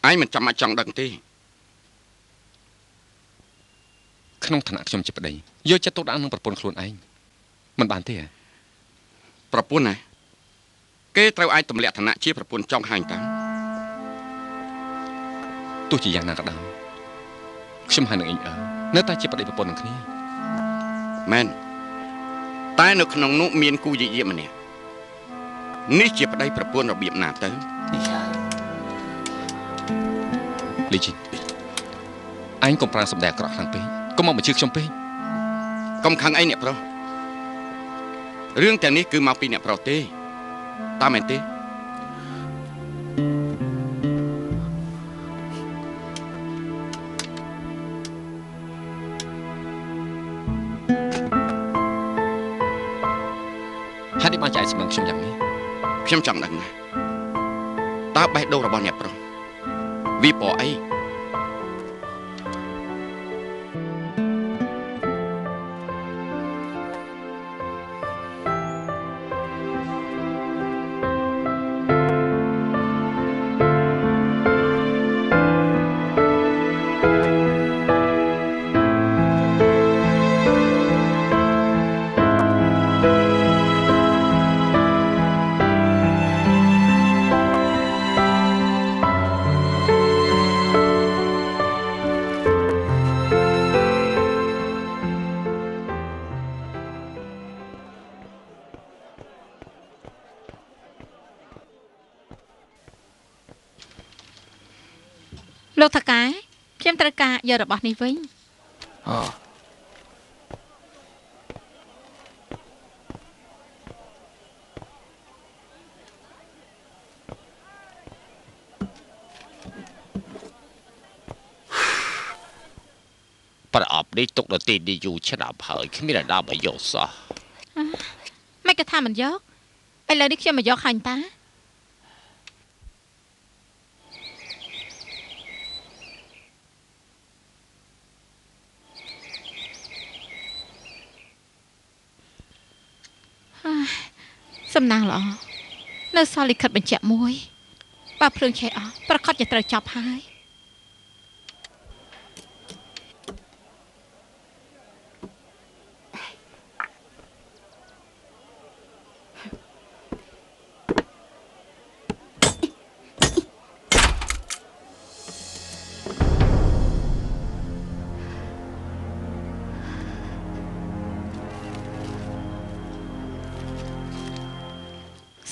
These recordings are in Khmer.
ai mình chăm mà chẳng đằng tí không thằng nào trong chụp đây vô chất tốt đã nâng bật bồn khuôn anh mình bán thế à bật bồn này cái trâu ai tầm lẹ thằng nào chia bật bồn trong hành tăng tôi chỉ dành nào cả đâu xem hai người ở nếu ta chia bật đây bật bồn này men ta nó không nụ miên cu gì mà nè ní chia bật đây bật bồn rồi biệm nào tới lý trình anh cũng đang sập đè cọ hàng pé có mong một chiếc trong pé công khang ấy nè pro riêngแต่นี้คือมาปีเนี่ยpro tê ta mày tê hai đứa bạn chạy xem bằng xem dạng này xem chẳng đằng này ta bay đâu là bao nhiêu pro vì bỏ ấyលោកថកែខ្ញុំត្រូវការយករបស់នេះវិញប្រអប់នេះទុកនៅទីនេះយូរឆ្នាំហើយគ្មានអ្នកណាមកយកសោះមិនគេថាមិនយកឥឡូវនេះខ្ញុំមកយកខាញ់តាសំណាងល្អនៅសល់លិខិតបញ្ជាក់មួយបើភ្លើងឆេះអស់ប្រកាសជាត្រូវចាប់ហើយ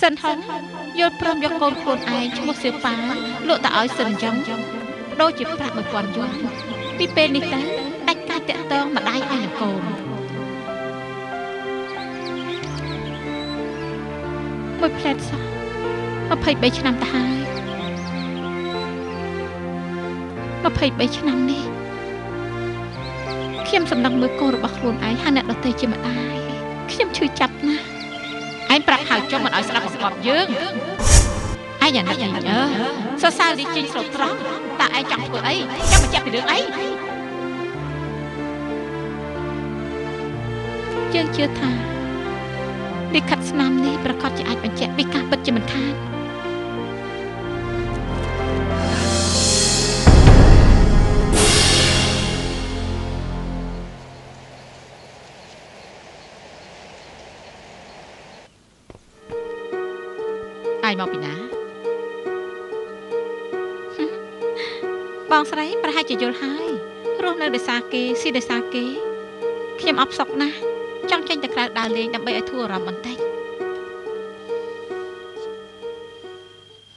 សិនហងយល់ព្រមយកកូនខ្លួនឯងឈ្មោះសៀវប៉ាលក់ទៅឲ្យសិនចឹងដូចជាប្រាក់1000យួនពីពេលនេះទៅដាច់ការតាក់ទងម្ដាយឲ្យនឹងកូនមួយផ្លែតសោះ23ឆ្នាំទៅហើយ23ឆ្នាំនេះខ្ញុំសំណឹងមើលកូនរបស់ខ្លួនឯងហើយអ្នកដទៃជាម្ដាយខ្ញុំឈឺចាប់ណាស់ឯងប្រាប់ហៅចុះមិនឲ្យស្ដាប់បង្គាប់យើងឯងយ៉ាងណាសរសើរលីជីងស្រុតត្រង់តើឯងចង់ធ្វើអីចង់បញ្ជាក់ពីរឿងអីយើងជឿថាលិខិតស្នាមនេះប្រកាសជាអាចបញ្ជាក់ពីការពិតជាមិនខានមកពីណាបងស្រីប្រហែលជាយល់ហើយរស់នៅដោយសារគេស៊ីដោយសារគេខ្ញុំអបសុកណាស់ចង់ចេញទៅក្រៅដើរលេងដើម្បីឲ្យធូរអារម្មណ៍បន្តិច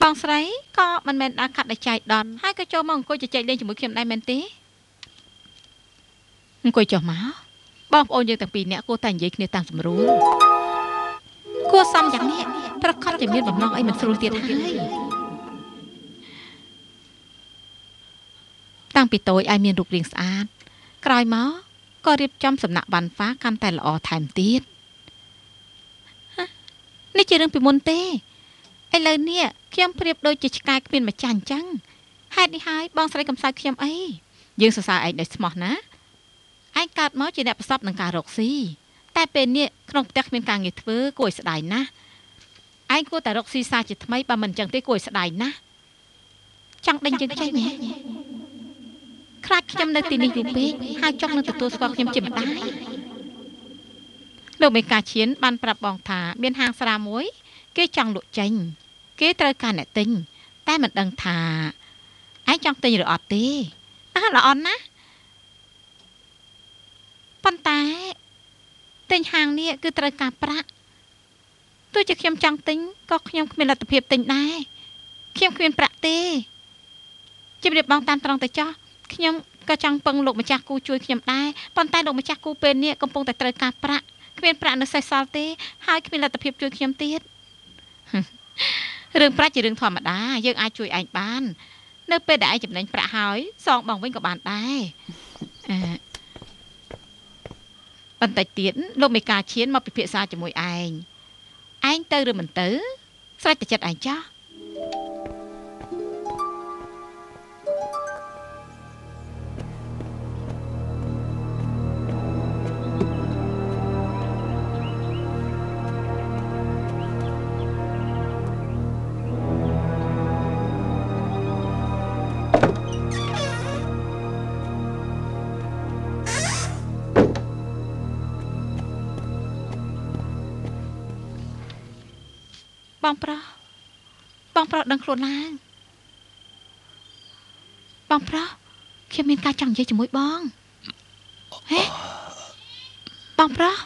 បងស្រីក៏មិនមែនដើរកាត់ដោយចៃដន្យហើយក៏ចូលមកអង្គុយជជែកលេងជាមួយខ្ញុំដែរមែនទេអង្គុយចុះមកបងប្អូនយើងទាំងពីរនាក់គួរតែនិយាយគ្នាតាមស្រួលគួរសមយ៉ាងនេះប្រកាសជាមានបំណងអីមិនស្រួលទៀតហើយតាំងពីតូចឲ្យមានរូបរាងស្អាតក្រោយមកក៏រៀបចំសំណាក់វ៉ាន់ហ្វាកាន់តែល្អថែមទៀតនេះជារឿងពីមុនទេឥឡូវនេះខ្ញុំប្រៀបដូចជាឆ្កែគ្មានម្ចាស់អញ្ចឹងហេតុនេះហើយបងស្រីកំសៅខ្ញុំអីយើងសរសើរឯងដោយស្មោះណាឯងកើតមកជាអ្នកប្រសពនឹងការរកស៊ីតែពេលនេះក្នុងផ្ទះគ្មានការងារធ្វើគួរឲ្យស្ដាយណាស់ឯងគួរតែរកស៊ីសារជាថ្មីបើមិនអញ្ចឹងទេគួរឲ្យស្ដាយណាស់ ចង់ដេញយើងចេញហ៎ខ្លាចខ្ញុំនៅទីនេះយូរពេកហើយចង់នឹងទទួលស្គាល់ខ្ញុំជាម្ដាយលោកមេកាឈៀនបានប្រាប់បងថាមានហាងស្រាមួយគេចង់លក់ចេញគេត្រូវការអ្នកទិញតែមិនដឹងថាឯងចង់ទិញឬអត់ទេល្អណាស់ប៉ុន្តែទិញហាងនេះគឺត្រូវការប្រាក់ទោះជាខ្ញុំចង់ទិញក៏ខ្ញុំគ្មានលទ្ធភាពទិញដែរខ្ញុំគ្មានប្រាក់ទេជម្រាបបងតាមត្រង់ទៅចោះខ្ញុំក៏ចង់ពឹងលោកម្ចាស់គូជួយខ្ញុំដែរប៉ុន្តែលោកម្ចាស់គូពេលនេះកំពុងតែត្រូវការប្រាក់គ្មានប្រាក់នៅសេសសល់ទេហើយគ្មានលទ្ធភាពជួយខ្ញុំទៀតរឿងប្រាក់ជារឿងធម្មតាយើងអាចជួយឯងបាននៅពេលដែលឯងចំណេញប្រាក់ហើយសងបងវិញក៏បានដែរបន្តិចទៀតលោកមេកាឈៀនមកពិភាក្សាជាមួយឯងទៅឬមិនទៅស្រេចតែចិត្តឯងចោះបងប្រុសដឹងខ្លួនឡើងបងប្រុសខ្ញុំមានការចង់និយាយជាមួយបងហេបងប្រុស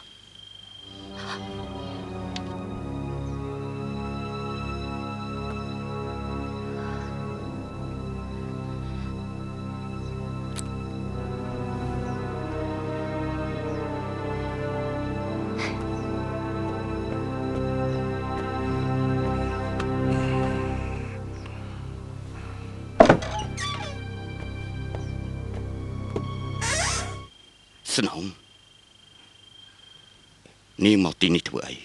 ស្នងនាងមកទីនេះធ្វើអី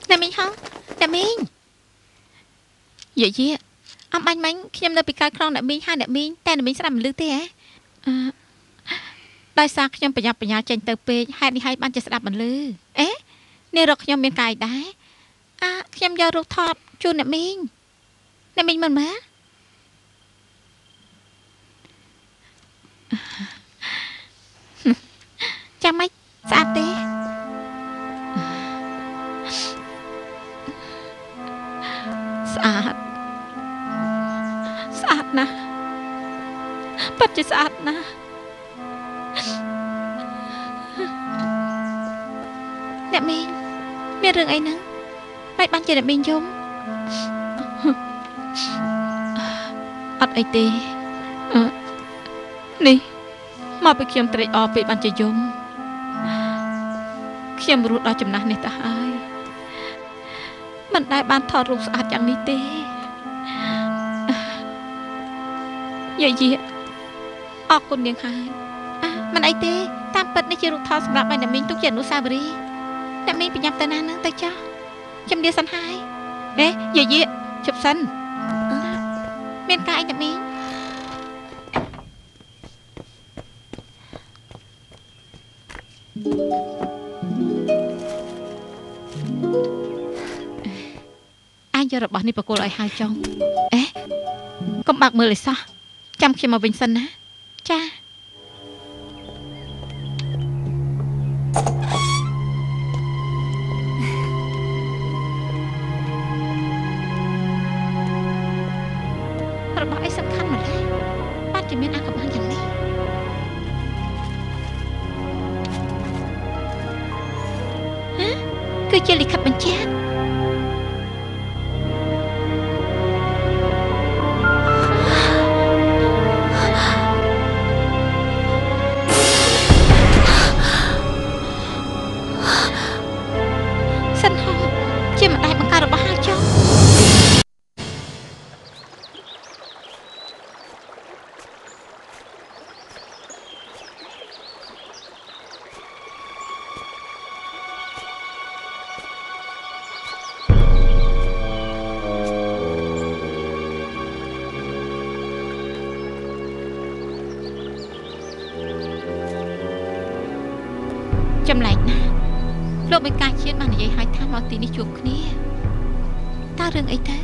អ្នកមីងហ៎អ្នកមីងយាយអំបាញ់មិញខ្ញុំនៅពីក្រោយខ្នងអ្នកមីងហើយអ្នកមីងតែអ្នកមីងស្ដាប់មិនឮទេហ៎ដោយសារខ្ញុំប្រញាប់ប្រញាល់ចេញទៅពេកហេតុនេះហើយបានជាស្ដាប់មិនឮនេះរកខ្ញុំមានកាយដែរខ្ញុំយករូបថតជូនអ្នកមីងមើលចាំមិនស្អាតទេស្អាតណាស់ពិតជាស្អាតណាស់អ្នកមីងមានរឿងអីហ្នឹងបែបបានជាអ្នកមីងយំអត់អីទេនេះមកពីខ្ញុំត្រេកអរពេកបានជាយំខ្ញុំរស់ដល់ចំណាស់នេះទៅហើយមិនដែលបានថតរូបស្អាតយ៉ាងនេះទេយាយអរគុណនាងហើយមិនអីទេតាមពិតនេះជារូបថតសម្រាប់ឲ្យអ្នកមីងទុកជាអនុស្សាវរីយ៍អ្នកមីងប្រញាប់ទៅណានឹងទៅចោះជំរាបសិនហើយយាយជប់សិនមានការអីអ្នកមីងយករបស់នេះប្រគល់ឲ្យហើយចុងកុំបាក់មើលឲ្យសោះចាំខ្ញុំមកវិញសិនណាចារបស់អីសំខាន់ម្ល៉េះបាត់ជាមានអាកំបាំងយ៉ាងនេះគឺជាលិខិតបញ្ជាក់ចម្លែកណាស់លោកមេកាឈៀនបាននិយាយឲ្យថាមកទីនេះជួបគ្នាតើរឿងអីទៅ